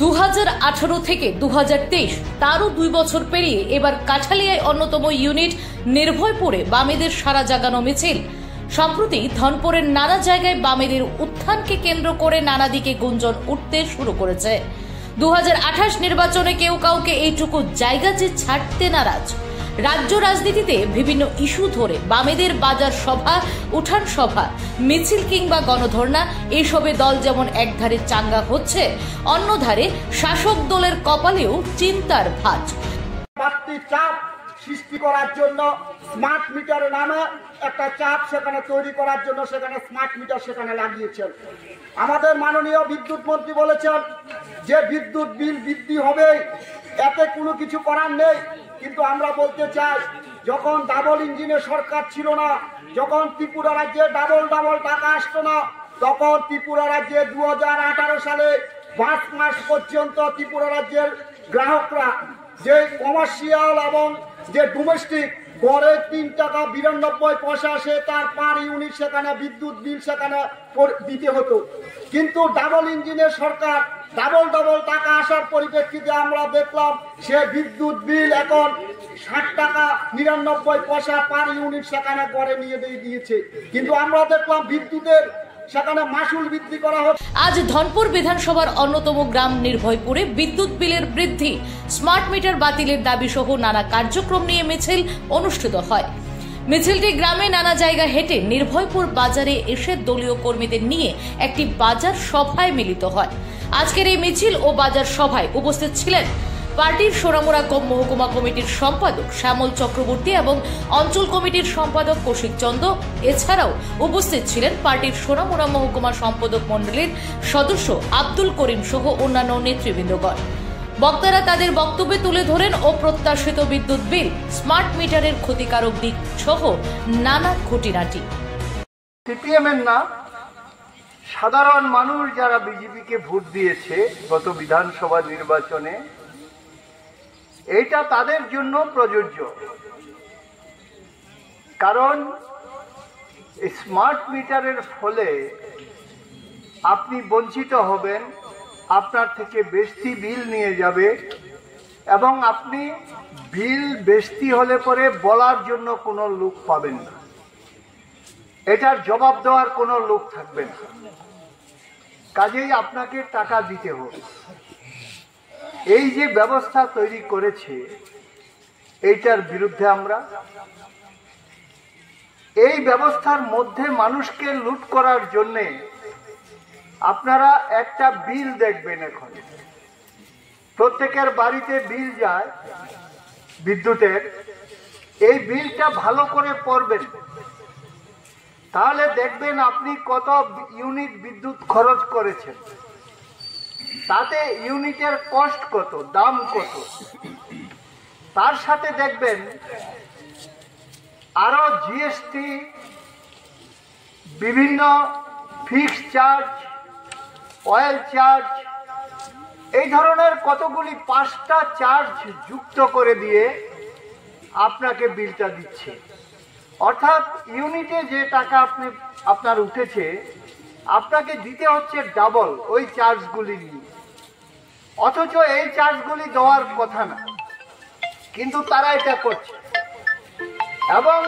2018 থেকে 2023 তারও 2 বছর পেরিয়ে এবার কাঠালিয়ায় অন্যতম ইউনিট নির্ভয়পুরে বামেদের সারা জাগানো মিছিল। সম্প্রতি ধনপুরের নানা জায়গায় বামেদের উত্থানকে কেন্দ্র করে নানা দিকে গুঞ্জন উঠতে শুরু করেছে। 2028 নির্বাচনে কেউ কাউকে এইটুকু জায়গা যে ছাড়তে নারাজ। রাজ্য রাজনীতিতে বিভিন্ন ইস্যু ধরে বামেদের বাজার সভা, উঠান সভা, মিছিল কিংবা গণধর্ণা এসবে দল যেমন একধারে চাঙ্গা হচ্ছে, অন্যধারে শাসক দলের কপালেও চিন্তার ভাঁজ। বাড়তি চাপ সৃষ্টি করার জন্য স্মার্ট মিটারের নামে একটা চাপ সেখানে তৈরি করার জন্য সেখানে স্মার্ট মিটার সেখানে লাগিয়েছেন। আমাদের মাননীয় বিদ্যুৎ মন্ত্রী বলেছেন যে বিদ্যুৎ বিল বৃদ্ধি হবে, এতে কোনো কিছু করার নেই। কিন্তু আমরা বলতে চাই, যখন ডাবল ইঞ্জিনের সরকার ছিল না, যখন ত্রিপুরা রাজ্যে ডাবল টাকা আসতো না, তখন ত্রিপুরা রাজ্যে 2018 সালে 5 মাস পর্যন্ত ত্রিপুরা রাজ্যের গ্রাহকরা যে কমার্শিয়াল এবং যে ডোমেস্টিক গড়ে 3 টাকা 92 পয়সা আসে, তার পার ইউনিট সেখানে বিদ্যুৎ বিল সেখানে দিতে হতো। কিন্তু ডাবল ইঞ্জিনের সরকার ডাবল টাকা আসার পরিপ্রেক্ষিতে আমরা দেখলাম সে বিদ্যুৎ বিল এখন 60 টাকা 99 পয়সা পার ইউনিট সেখানে গড়ে নিয়ে দিয়েছে। কিন্তু আমরা দেখলাম বিদ্যুতের সেখানে মাসুল বৃদ্ধি করা হচ্ছে। আজ ধনপুর বিধানসভার অন্যতম গ্রাম নির্ভয়পুরে বিদ্যুৎ বিলের বৃদ্ধি, স্মার্ট মিটার বাতিলের দাবি সহ নানা কার্যক্রম নিয়ে মিছিল অনুষ্ঠিত হয়। মিছিলটি গ্রামে নানা জায়গা হেঁটে নির্ভয়পুর বাজারে এসে দলীয় কর্মীদের নিয়ে একটি বাজার সভায় মিলিত হয়। আজকের এই মিছিল ও বাজার সভায় উপস্থিত ছিলেন পার্টির সোনামুড়া মহকুমা কমিটির সম্পাদক শ্যামল চক্রবর্তী এবং অঞ্চল কমিটির সম্পাদক কৌশিক চন্দ্র। এছাড়াও উপস্থিত ছিলেন পার্টির সোনামুড়া মহকুমা সম্পাদক মণ্ডলীর সদস্য আব্দুল করিম সহ অন্যান্য নেতৃবৃন্দগণ। বক্তারা তাদের বক্তব্যে তুলে ধরেন ও প্রত্যাশিত বিদ্যুৎ বিল, স্মার্ট মিটারের ক্ষতিকারক দিক সহ নানা খুঁটিনাটি। সিপিএম এর না, সাধারণ মানুষ যারা বিজেপিকে ভোট দিয়েছে গত বিধানসভা নির্বাচনে, এটা তাদের জন্য প্রযোজ্য। কারণ স্মার্ট মিটারের ফলে আপনি বঞ্চিত হবেন, আপনার থেকে বেশি বিল নিয়ে যাবে এবং আপনি বিল বেশি হলে পরে বলার জন্য কোনো লোক পাবেন না, এটার জবাব দেওয়ার কোনো লোক থাকবে না। কাজেই আপনাকে টাকা দিতে হবে। এই যে ব্যবস্থা তৈরি করেছে, এইটার বিরুদ্ধে আমরা। এই ব্যবস্থার মধ্যে মানুষকে লুট করার জন্যে আপনারা একটা বিল দেখবেন, এখন প্রত্যেকের বাড়িতে বিল যায় বিদ্যুতের। এই বিলটা ভালো করে পড়বেন, তাহলে দেখবেন আপনি কত ইউনিট বিদ্যুৎ খরচ করেছেন, তাতে ইউনিটের কস্ট কত, দাম কত। তার সাথে দেখবেন আরো জিএসটি, বিভিন্ন ফিক্সড চার্জ, অয়েল চার্জ, এই ধরনের কতগুলি 5টা চার্জ যুক্ত করে দিয়ে আপনাকে বিলটা দিচ্ছে। অর্থাৎ ইউনিটে যে টাকা আপনার উঠেছে, আপনাকে দিতে হচ্ছে ডাবল ওই চার্জগুলি নিয়ে। অথচ এই চার্জগুলি দেওয়ার কথা না, কিন্তু তারা এটা করছে। এবং